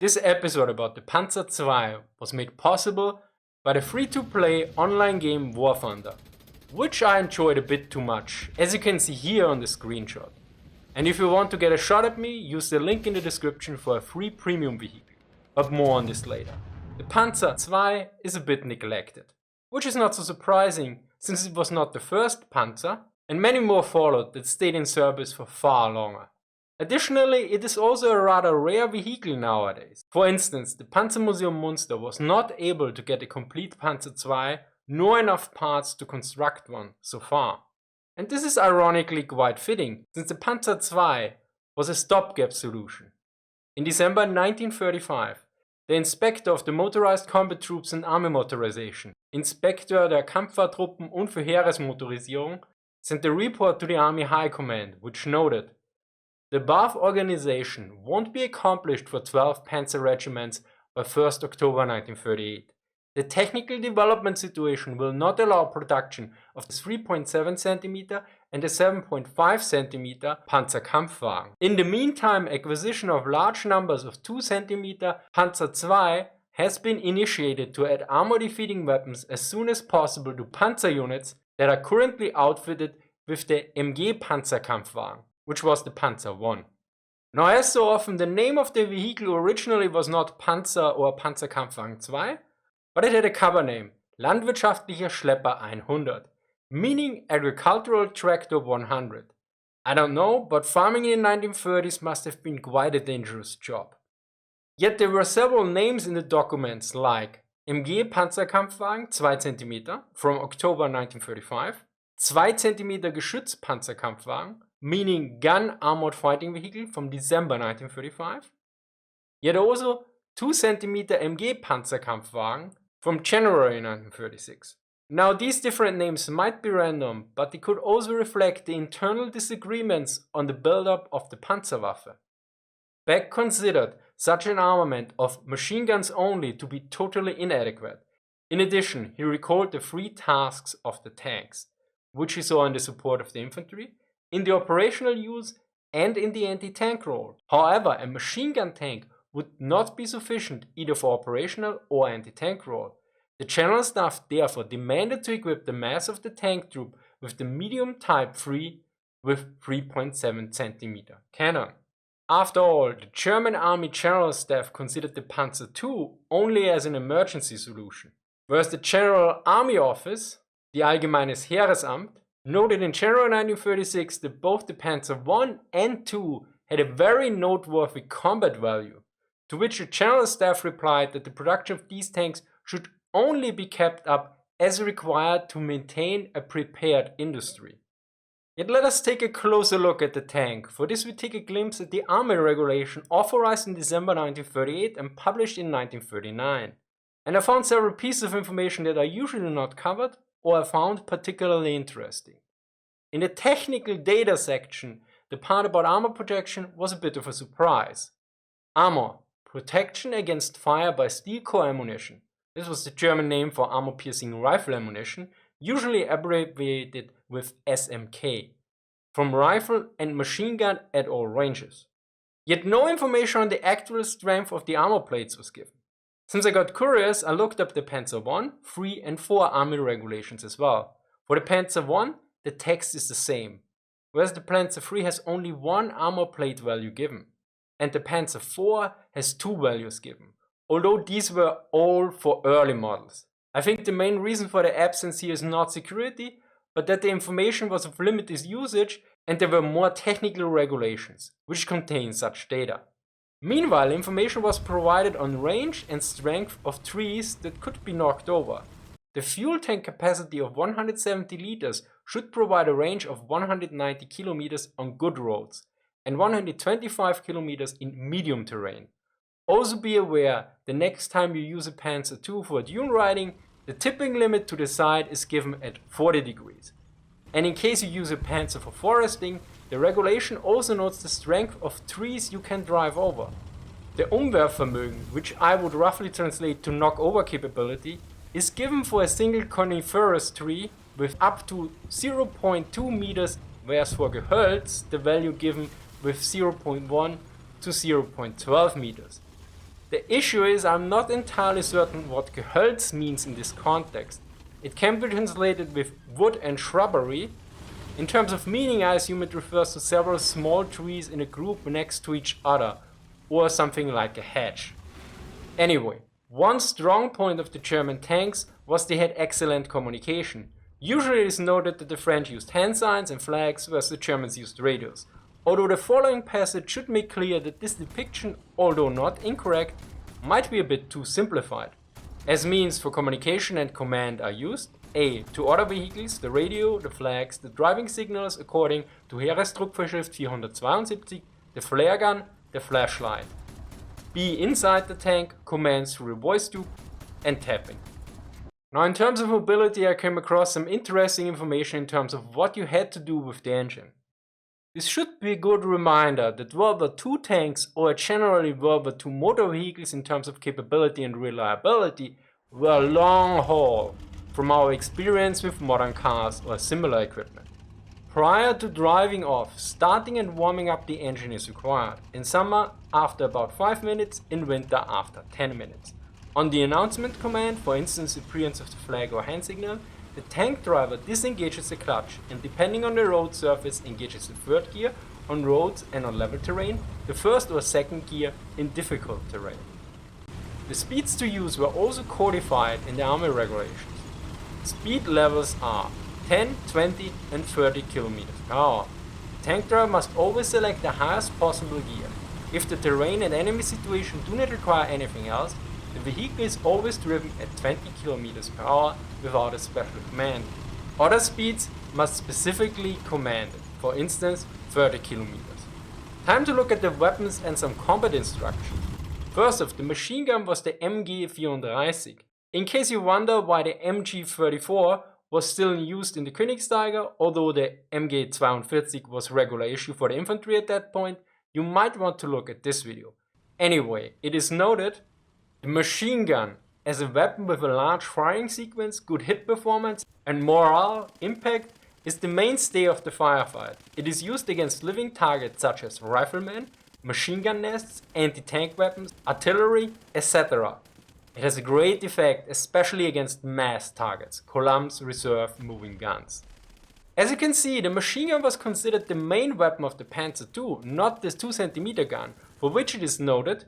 This episode about the Panzer II was made possible by the free-to-play online game War Thunder, which I enjoyed a bit too much, as you can see here on the screenshot. And if you want to get a shot at me, use the link in the description for a free premium vehicle, but more on this later. The Panzer II is a bit neglected, which is not so surprising since it was not the first Panzer, and many more followed that stayed in service for far longer. Additionally, it is also a rather rare vehicle nowadays. For instance, the Panzermuseum Munster was not able to get a complete Panzer II nor enough parts to construct one so far. And this is ironically quite fitting, since the Panzer II was a stopgap solution. In December 1935, the Inspector of the Motorized Combat Troops and Army Motorization, Inspektor der Kampffahrtruppen und für Heeresmotorisierung, sent a report to the Army High Command, which noted, "The above organization won't be accomplished for 12 Panzer regiments by 1st October 1938. The technical development situation will not allow production of the 3.7 cm and the 7.5 cm Panzerkampfwagen. In the meantime, acquisition of large numbers of 2 cm Panzer II has been initiated to add armor-defeating weapons as soon as possible to Panzer units that are currently outfitted with the MG Panzerkampfwagen, which was the Panzer I. Now, as so often, the name of the vehicle originally was not Panzer or Panzerkampfwagen II, but it had a cover name, Landwirtschaftlicher Schlepper 100, meaning Agricultural Tractor 100. I don't know, but farming in the 1930s must have been quite a dangerous job. Yet there were several names in the documents like MG Panzerkampfwagen 2 cm from October 1935, 2 cm Geschützpanzerkampfwagen, meaning Gun Armored Fighting Vehicle from December 1935, yet also 2 cm MG Panzerkampfwagen from January 1936. Now, these different names might be random, but they could also reflect the internal disagreements on the build-up of the Panzerwaffe. Beck considered such an armament of machine guns only to be totally inadequate. In addition, he recalled the 3 tasks of the tanks, which he saw in the support of the infantry, in the operational use, and in the anti-tank role. However, a machine gun tank would not be sufficient either for operational or anti-tank role. The General Staff therefore demanded to equip the mass of the tank troop with the medium Type 3 with 3.7 cm cannon. After all, the German Army General Staff considered the Panzer II only as an emergency solution, whereas the General Army Office, the Allgemeines Heeresamt, noted in January 1936 that both the Panzer I and II had a very noteworthy combat value, to which the General Staff replied that the production of these tanks should only be kept up as required to maintain a prepared industry. Yet let us take a closer look at the tank. For this we take a glimpse at the Army Regulation authorized in December 1938 and published in 1939. And I found several pieces of information that are usually not covered or I found particularly interesting. In the technical data section, the part about armor protection was a bit of a surprise. Armor, protection against fire by steel core ammunition. This was the German name for armor-piercing rifle ammunition, usually abbreviated with SMK, from rifle and machine gun at all ranges. Yet no information on the actual strength of the armor plates was given. Since I got curious, I looked up the Panzer I, 3 and 4 Army regulations as well. For the Panzer I, the text is the same, whereas the Panzer III has only 1 armor plate value given, and the Panzer IV has 2 values given, although these were all for early models. I think the main reason for the absence here is not security, but that the information was of limited usage and there were more technical regulations, which contain such data. Meanwhile, information was provided on range and strength of trees that could be knocked over. The fuel tank capacity of 170 liters should provide a range of 190 kilometers on good roads and 125 kilometers in medium terrain. Also be aware, the next time you use a Panzer II for dune riding, the tipping limit to the side is given at 40 degrees. And in case you use a Panzer for foresting, the regulation also notes the strength of trees you can drive over. The Umwerfvermögen, which I would roughly translate to knock-over capability, is given for a single coniferous tree with up to 0.2 meters, whereas for Gehölz the value given with 0.1 to 0.12 meters. The issue is I'm not entirely certain what Gehölz means in this context. It can be translated with wood and shrubbery. In terms of meaning, I assume it refers to several small trees in a group next to each other, or something like a hedge. Anyway, one strong point of the German tanks was they had excellent communication. Usually it is noted that the French used hand signs and flags, whereas the Germans used radios. Although the following passage should make clear that this depiction, although not incorrect, might be a bit too simplified. As means for communication and command are used: A. To other vehicles, the radio, the flags, the driving signals according to Heeresdruckvorschrift 472, the flare gun, the flashlight. B. Inside the tank, commands through a voice tube and tapping. Now in terms of mobility, I came across some interesting information in terms of what you had to do with the engine. This should be a good reminder that World War II tanks, or generally World War II motor vehicles in terms of capability and reliability, were long haul from our experience with modern cars or similar equipment. Prior to driving off, starting and warming up the engine is required. In summer, after about 5 minutes, in winter, after 10 minutes. On the announcement command, for instance appearance of the flag or hand signal, the tank driver disengages the clutch and, depending on the road surface, engages the third gear on roads and on level terrain, the first or second gear in difficult terrain. The speeds to use were also codified in the Army regulations. Speed levels are 10, 20 and 30 km per hour. The tank driver must always select the highest possible gear. If the terrain and enemy situation do not require anything else, the vehicle is always driven at 20 km per hour without a special command. Other speeds must specifically commanded, for instance 30 km. Time to look at the weapons and some combat instructions. First off, the machine gun was the MG34. In case you wonder why the MG34 was still used in the Königsteiger, although the MG42 was regular issue for the infantry at that point, you might want to look at this video. Anyway, it is noted the machine gun as a weapon with a large firing sequence, good hit performance and morale impact is the mainstay of the firefight. It is used against living targets such as riflemen, machine gun nests, anti-tank weapons, artillery, etc. It has a great effect, especially against mass targets, columns, reserve, moving guns. As you can see, the machine gun was considered the main weapon of the Panzer II, not this 2 cm gun, for which it is noted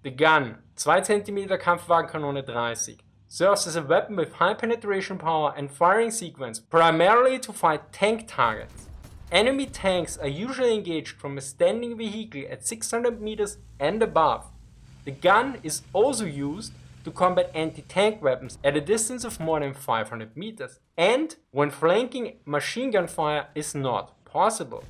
the gun, 2 cm Kampfwagenkanone 30, serves as a weapon with high penetration power and firing sequence, primarily to fight tank targets. Enemy tanks are usually engaged from a standing vehicle at 600 meters and above. The gun is also used to combat anti-tank weapons at a distance of more than 500 meters, and when flanking machine gun fire is not possible.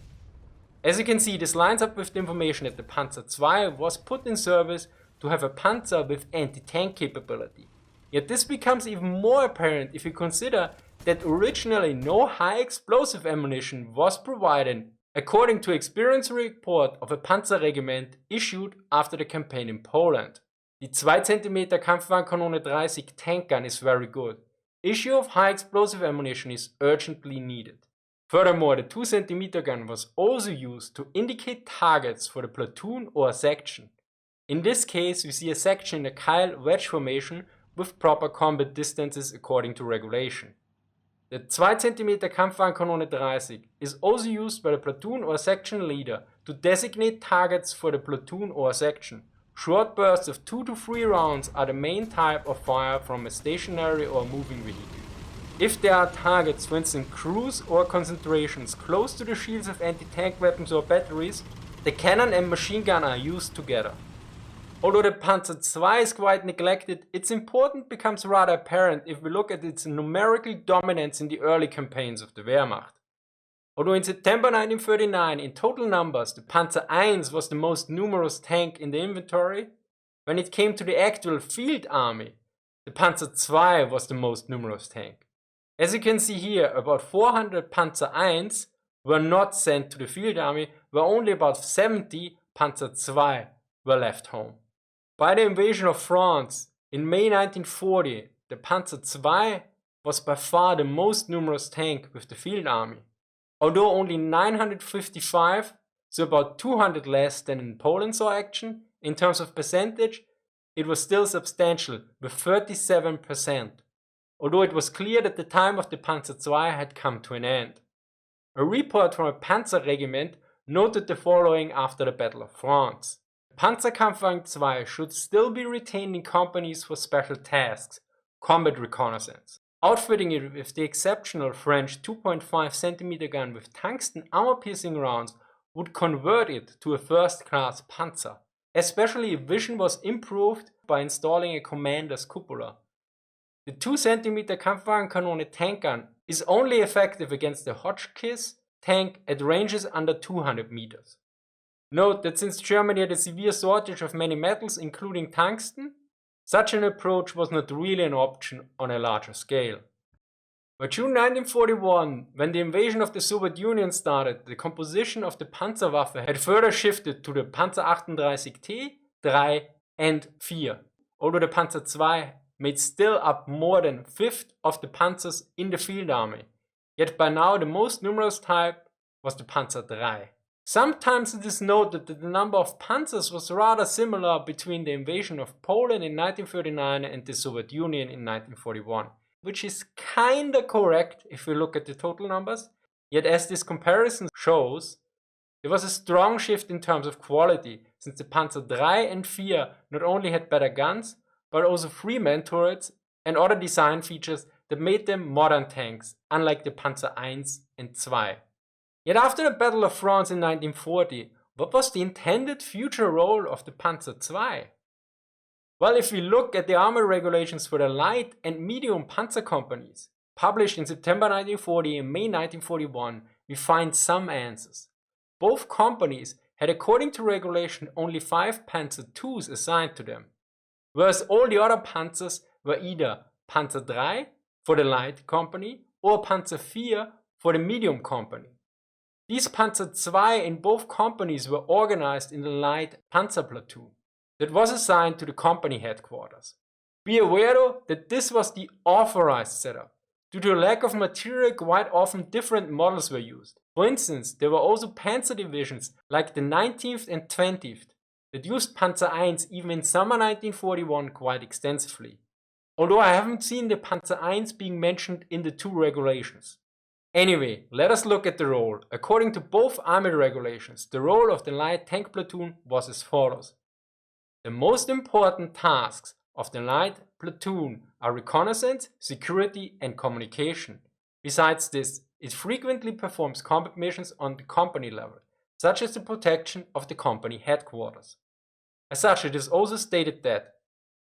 As you can see, this lines up with the information that the Panzer II was put in service to have a panzer with anti-tank capability. Yet this becomes even more apparent if you consider that originally no high explosive ammunition was provided, according to experience report of a panzer regiment issued after the campaign in Poland. The 2 cm Kampfwagenkanone 30 tank gun is very good. Issue of high explosive ammunition is urgently needed. Furthermore, the 2 cm gun was also used to indicate targets for the platoon or a section. In this case, we see a section in a Keil wedge formation with proper combat distances according to regulation. The 2 cm Kampfwagenkanone 30 is also used by the platoon or section leader to designate targets for the platoon or section. Short bursts of 2 to 3 rounds are the main type of fire from a stationary or moving vehicle. If there are targets, for instance crews or concentrations, close to the shields of anti-tank weapons or batteries, the cannon and machine gun are used together. Although the Panzer II is quite neglected, its importance becomes rather apparent if we look at its numerical dominance in the early campaigns of the Wehrmacht. Although in September 1939 in total numbers the Panzer I was the most numerous tank in the inventory, when it came to the actual field army, the Panzer II was the most numerous tank. As you can see here, about 400 Panzer I were not sent to the field army, where only about 70 Panzer II were left home. By the invasion of France in May 1940, the Panzer II was by far the most numerous tank with the field army. Although only 955, so about 200 less than in Poland saw action, in terms of percentage, it was still substantial with 37%, although it was clear that the time of the Panzer II had come to an end. A report from a Panzer regiment noted the following after the Battle of France. Panzerkampfwagen II should still be retained in companies for special tasks, combat reconnaissance. Outfitting it with the exceptional French 2.5 cm gun with tungsten armor-piercing rounds would convert it to a first-class Panzer, especially if vision was improved by installing a commander's cupola. The 2 cm Kampfwagenkanone tank gun is only effective against the Hotchkiss tank at ranges under 200 meters. Note that since Germany had a severe shortage of many metals including tungsten, such an approach was not really an option on a larger scale. By June 1941, when the invasion of the Soviet Union started, the composition of the Panzerwaffe had further shifted to the Panzer 38T, 3 and 4, although the Panzer II made still up more than a fifth of the panzers in the field army, yet by now the most numerous type was the Panzer III. Sometimes it is noted that the number of panzers was rather similar between the invasion of Poland in 1939 and the Soviet Union in 1941, which is kinda correct if we look at the total numbers, yet as this comparison shows, there was a strong shift in terms of quality, since the Panzer III and 4 not only had better guns, but also 3-man turrets and other design features that made them modern tanks, unlike the Panzer I and II. Yet after the Battle of France in 1940, what was the intended future role of the Panzer II? Well, if we look at the armor regulations for the light and medium panzer companies, published in September 1940 and May 1941, we find some answers. Both companies had, according to regulation, only 5 Panzer IIs assigned to them, whereas all the other panzers were either Panzer III for the light company or Panzer IV for the medium company. These Panzer II in both companies were organized in the light panzer platoon that was assigned to the company headquarters. Be aware though that this was the authorized setup. Due to a lack of material, quite often different models were used. For instance, there were also panzer divisions like the 19th and 20th that used Panzer I even in summer 1941 quite extensively. Although I haven't seen the Panzer I being mentioned in the 2 regulations. Anyway, let us look at the role. According to both army regulations, the role of the light tank platoon was as follows. The most important tasks of the light platoon are reconnaissance, security and communication. Besides this, it frequently performs combat missions on the company level, such as the protection of the company headquarters. As such, it is also stated that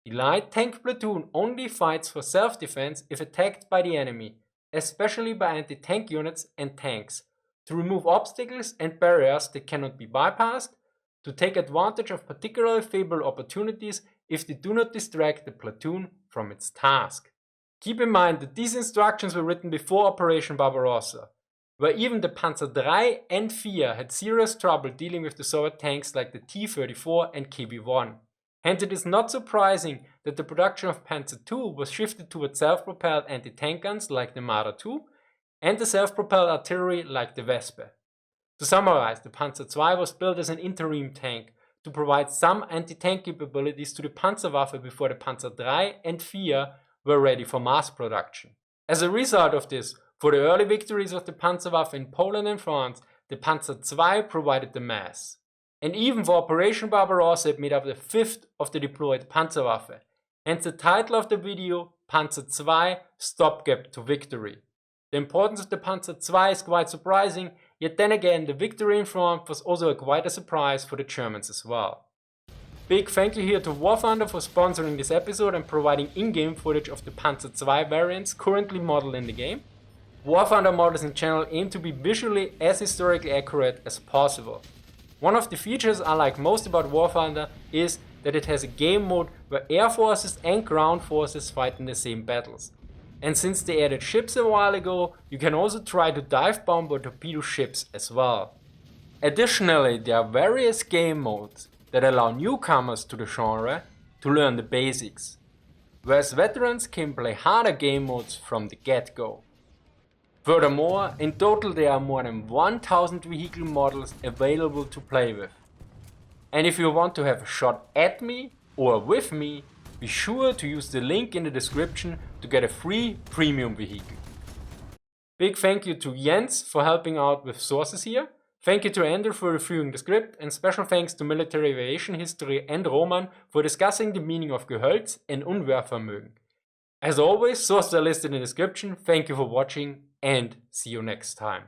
the light tank platoon only fights for self-defense if attacked by the enemy, especially by anti-tank units and tanks, to remove obstacles and barriers that cannot be bypassed, to take advantage of particularly favorable opportunities if they do not distract the platoon from its task. Keep in mind that these instructions were written before Operation Barbarossa, where even the Panzer III and 4 had serious trouble dealing with the Soviet tanks like the T-34 and KV-1. Hence it is not surprising that the production of Panzer II was shifted towards self-propelled anti-tank guns like the Marder II and the self-propelled artillery like the Wespe. To summarize, the Panzer II was built as an interim tank to provide some anti-tank capabilities to the Panzerwaffe before the Panzer III and 4 were ready for mass production. As a result of this, for the early victories of the Panzerwaffe in Poland and France, the Panzer II provided the mass. And even for Operation Barbarossa it made up a fifth of the deployed Panzerwaffe. Hence the title of the video, Panzer II, Stopgap to Victory. The importance of the Panzer II is quite surprising, yet then again the victory in France was also quite a surprise for the Germans as well. Big thank you here to War Thunder for sponsoring this episode and providing in-game footage of the Panzer II variants currently modeled in the game. War Thunder models in general aim to be visually as historically accurate as possible. One of the features I like most about War Thunder is that it has a game mode where air forces and ground forces fight in the same battles. And since they added ships a while ago, you can also try to dive bomb or torpedo ships as well. Additionally, there are various game modes that allow newcomers to the genre to learn the basics, whereas veterans can play harder game modes from the get-go. Furthermore, in total there are more than 1000 vehicle models available to play with. And if you want to have a shot at me or with me, be sure to use the link in the description to get a free premium vehicle. Big thank you to Ernst for helping out with sources here. Thank you to Ender for reviewing the script, and special thanks to Military Aviation History and Roman for discussing the meaning of Gehölz and Unwehrvermögen. As always, sources are listed in the description. Thank you for watching and see you next time.